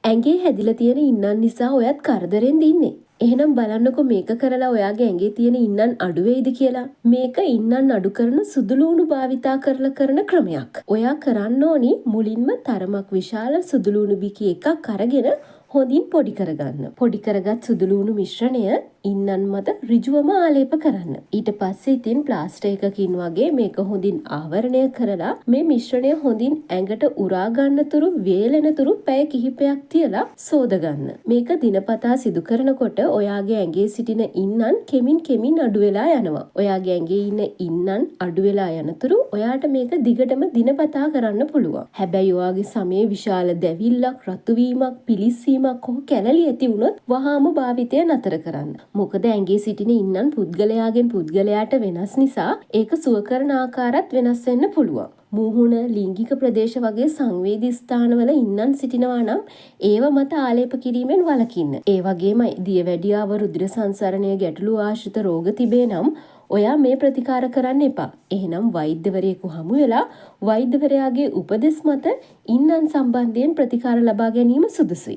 ඇඟේ හැදිලා තියෙන ඉන්නන් නිසා ඔයත් කරදරෙන් දින්නේ. එහෙනම් බලන්නකො මේක කරලා ඔයාගේ ඇඟේ තියෙන ඉන්නන් අඩු වෙයිද කියලා. මේක ඉන්නන් අඩු කරන සුදුලූණු භාවිතා කරලා කරන ක්‍රමයක්. ඔයා කරන්න ඕනි මුලින්ම තරමක් විශාල සුදුලූණු බිකි එකක් අරගෙන හොඳින් පොඩි කරගන්න. පොඩි කරගත් සුදුලූණු මිශ්‍රණය ඉන්නන් මත ඍජුවම ආලේප කරන්න. ඊට පස්සේ ඉතින් ප්ලාස්ටර් එකකින් වගේ මේක හොඳින් ආවරණය කරලා මේ මිශ්‍රණය හොඳින් ඇඟට උරා ගන්නතුරු වේලෙනතුරු පැය කිහිපයක් තියලා සෝද ගන්න. මේක දිනපතා සිදු කරනකොට ඔයාගේ ඇඟේ සිටින ඉන්නන් කෙමින් අඩු වෙලා යනවා. ඔයාගේ ඇඟේ ඉන්න ඉන්නන් අඩු වෙලා යනතුරු ඔයාට මේක දිගටම දිනපතා කරන්න පුළුවන්. හැබැයි ඔයාගේ සමේ විශාල දැවිල්ලක්, රතු වීමක්, පිලිස්සීමක් හෝ කැලලි ඇති වුණොත් වහාම භාවිතය නතර කරන්න. මොකද ඇඟේ සිටින ඉන්නන් පුද්ගලයාගෙන් පුද්ගලයාට වෙනස් නිසා ඒක සුව කරන ආකාරات වෙනස් වෙන්න පුළුවන්. මුහුණ, ලිංගික ප්‍රදේශ වගේ සංවේදී ස්ථානවල ඉන්නන් සිටිනවා නම් ඒව මත ආලේප කිරීමෙන් වළකින්න. ඒ වගේම දියවැඩියාව, රුධිර සංසරණය ගැටලු ආශ්‍රිත රෝග තිබේ නම් ඔයා මේ ප්‍රතිකාර කරන්න එපා. එහෙනම් වෛද්‍යවරයෙකු හමු වෙලා වෛද්‍යවරයාගේ උපදෙස් මත ඉන්නන් සම්බන්ධයෙන් ප්‍රතිකාර ලබා ගැනීම සුදුසුයි.